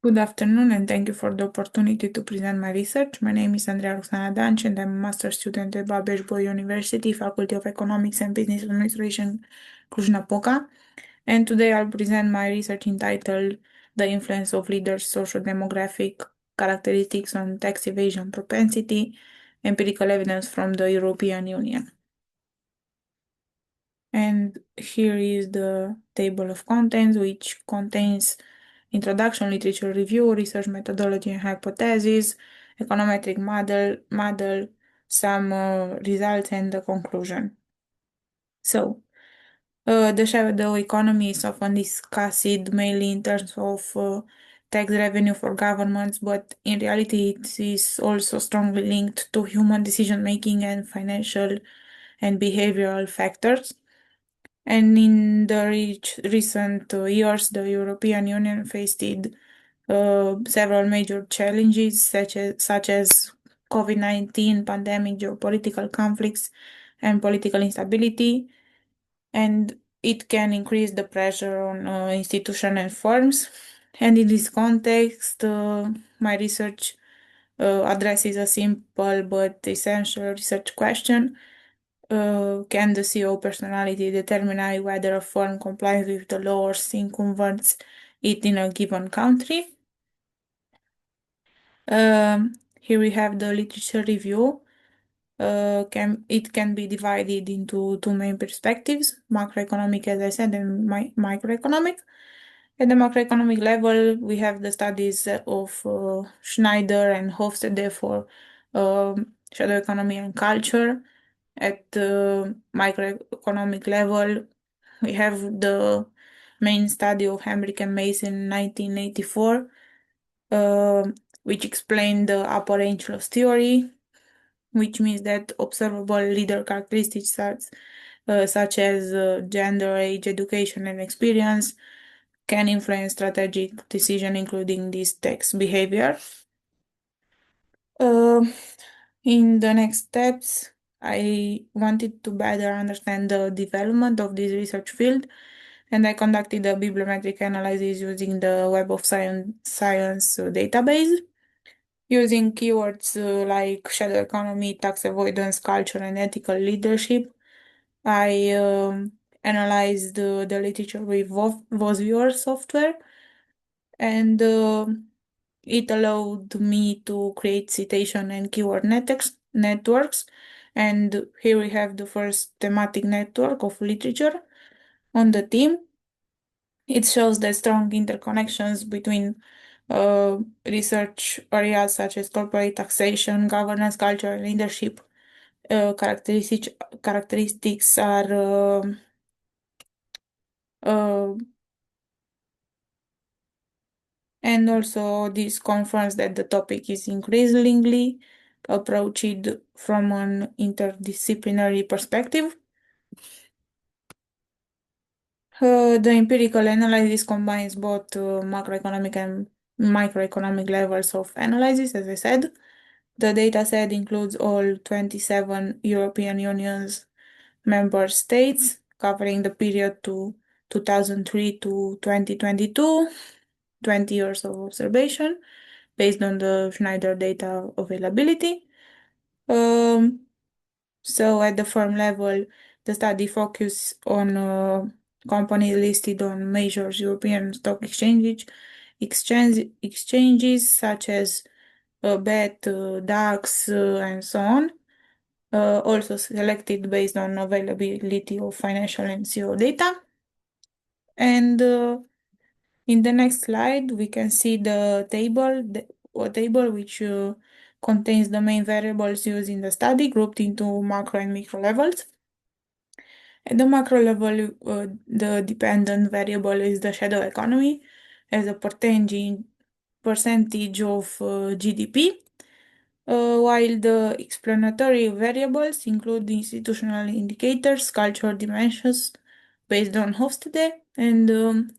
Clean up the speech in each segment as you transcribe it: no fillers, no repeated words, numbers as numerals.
Good afternoon, and thank you for the opportunity to present my research. My name is Andreea-Roxana DANCI, and I'm a master student at Babeș-Bolyai University, Faculty of Economics and Business Administration, Cluj-Napoca. And today I'll present my research entitled The Influence of Leaders' Sociodemographic Characteristics on Tax Evasion Propensity, Empirical Evidence from the European Union. And here is the table of contents, which contains introduction, literature review, research methodology and hypothesis, econometric model, some results, and the conclusion. So, the shadow economy is often discussed mainly in terms of tax revenue for governments, but in reality, it is also strongly linked to human decision making and financial and behavioral factors. And in the recent years, the European Union faced several major challenges, such as COVID-19 pandemic, geopolitical conflicts, and political instability, and it can increase the pressure on institutions and firms. And in this context, my research addresses a simple but essential research question. Can the CEO personality determine whether a firm complies with the law or circumvents it in a given country? Here we have the literature review. It can be divided into two main perspectives, macroeconomic, as I said, and microeconomic. At the macroeconomic level, we have the studies of Schneider and Hofstede for shadow economy and culture. At the microeconomic level, we have the main study of Hamrick and Mason in 1984, uh, which explained the upper range loss theory, which means that observable leader characteristics such as gender, age, education, and experience can influence strategic decision, including this tax behavior. Uh, in the next steps, I wanted to better understand the development of this research field, and I conducted a bibliometric analysis using the Web of Science database, using keywords like shadow economy, tax avoidance, culture, and ethical leadership. I analyzed the literature with VozViewer software, and it allowed me to create citation and keyword networks. And here we have the first thematic network of literature on the theme. It shows the strong interconnections between research areas such as corporate taxation, governance, culture, and leadership. Characteristics are uh, and also this confirms that the topic is increasingly approached from an interdisciplinary perspective. The empirical analysis combines both macroeconomic and microeconomic levels of analysis, as I said. The data set includes all 27 European Union's member states, covering the period to 2003 to 2022, 20 years of observation based on the Schneider data availability. Um, so at the firm level, the study focus on companies listed on major European stock exchanges such as BET, DAX, and so on. Also selected based on availability of financial and CO data. And in the next slide, we can see a table which contains the main variables used in the study, grouped into macro and micro levels. At the macro level, the dependent variable is the shadow economy as a percentage of GDP, while the explanatory variables include institutional indicators, cultural dimensions based on Hofstede, and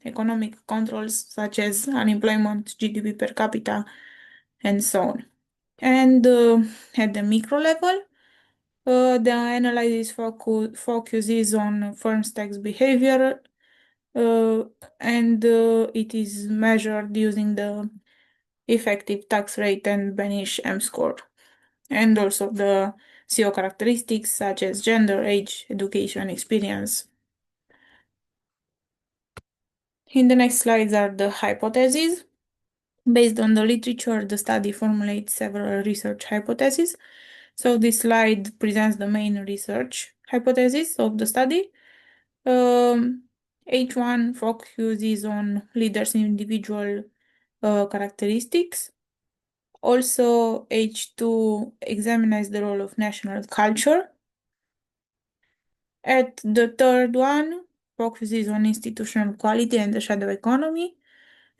economic controls such as unemployment, GDP per capita, and so on. And at the micro level, the analysis focuses on firms' tax behavior, uh, and it is measured using the effective tax rate, and Banish M score. And also the CO characteristics such as gender, age, education, experience. In the next slides are the hypotheses. Based on the literature, the study formulates several research hypotheses. So this slide presents the main research hypothesis of the study. H1 focuses on leaders' individual characteristics. Also, H2 examines the role of national culture. At the third one, focuses on institutional quality and the shadow economy.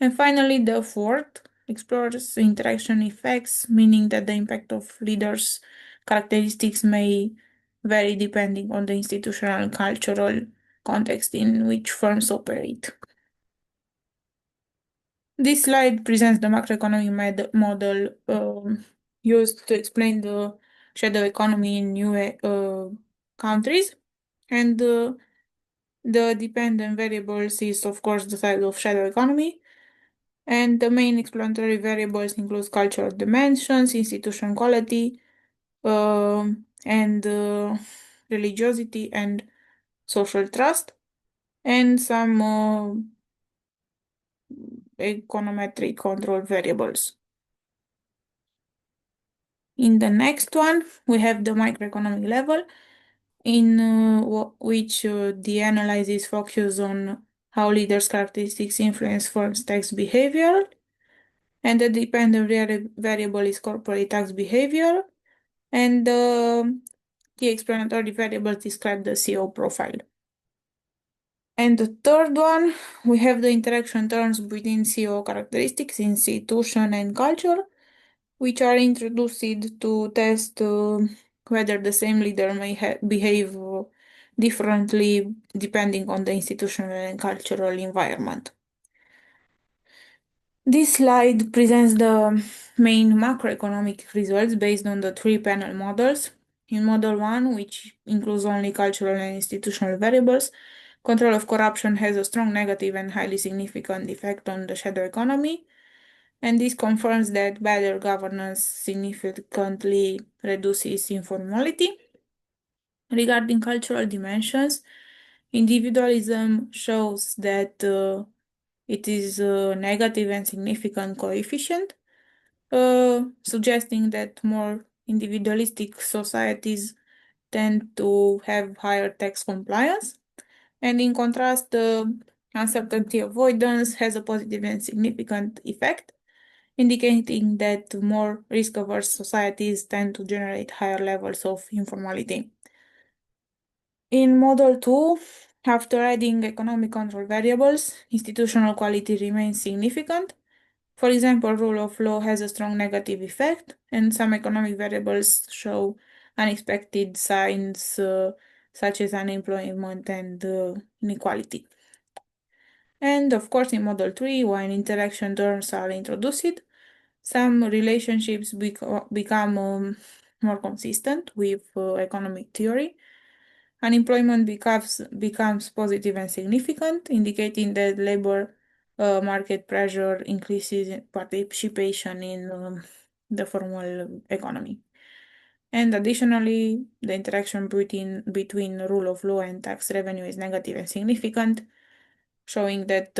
And finally, the fourth explores interaction effects, meaning that the impact of leaders' characteristics may vary depending on the institutional and cultural context in which firms operate. This slide presents the macroeconomic model used to explain the shadow economy in new countries. And the dependent variables is, of course, the size of shadow economy. And the main explanatory variables include cultural dimensions, institution quality, and religiosity and social trust, and some econometric control variables. In the next one, we have the microeconomic level, in which the analysis focuses on how leaders' characteristics influence firms' tax behavior, and the dependent variable is corporate tax behavior, and the explanatory variables describe the CO profile. And the third one, we have the interaction terms between CO characteristics, institution, and culture, which are introduced to test whether the same leader may behave differently depending on the institutional and cultural environment. This slide presents the main macroeconomic results based on the three panel models. In Model 1, which includes only cultural and institutional variables, control of corruption has a strong negative and highly significant effect on the shadow economy, and this confirms that better governance significantly reduces informality. Regarding cultural dimensions, individualism shows that it is a negative and significant coefficient, suggesting that more individualistic societies tend to have higher tax compliance. And in contrast, the uncertainty avoidance has a positive and significant effect, indicating that more risk-averse societies tend to generate higher levels of informality. In Model 2, after adding economic control variables, institutional quality remains significant. For example, rule of law has a strong negative effect, and some economic variables show unexpected signs such as unemployment and inequality. And of course, in Model 3, when interaction terms are introduced, some relationships become more consistent with economic theory. Unemployment becomes positive and significant, indicating that labor market pressure increases participation in the formal economy. And additionally, the interaction between rule of law and tax revenue is negative and significant, showing that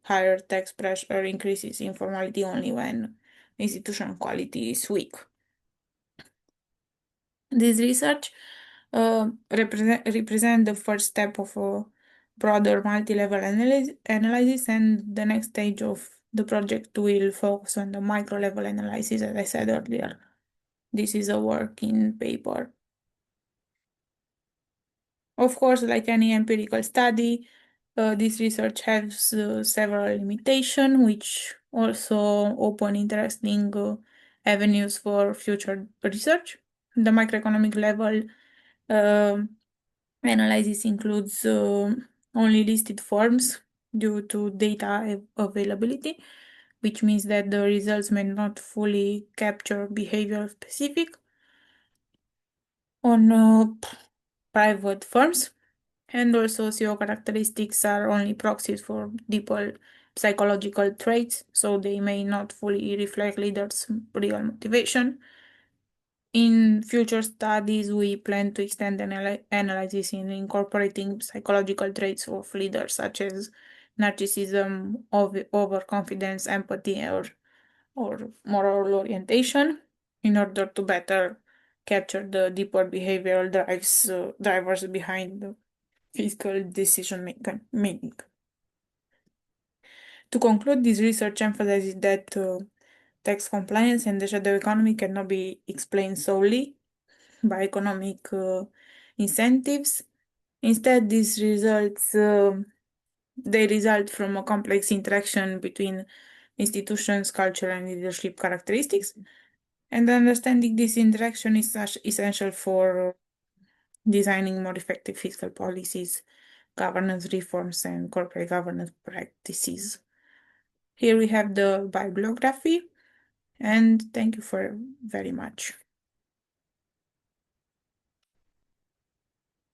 higher tax pressure increases informality only when institutional quality is weak. This research represent the first step of a broader multi-level analysis, and the next stage of the project will focus on the micro-level analysis, as I said earlier. This is a work in paper. Of course, like any empirical study, this research has several limitations, which also open interesting avenues for future research. The microeconomic level analysis includes only listed forms due to data availability, which means that the results may not fully capture behavior specific on private firms. And also, CO characteristics are only proxies for deeper psychological traits, so they may not fully reflect leaders' real motivation. In future studies, we plan to extend analysis in incorporating psychological traits of leaders such as narcissism, overconfidence, empathy, or moral orientation in order to better capture the deeper behavioral drivers behind the fiscal decision making. To conclude, this research emphasizes that tax compliance and the shadow economy cannot be explained solely by economic incentives. Instead, these results they result from a complex interaction between institutions, culture, and leadership characteristics. And understanding this interaction is essential for designing more effective fiscal policies, governance reforms, and corporate governance practices. Here we have the bibliography, and thank you for very much.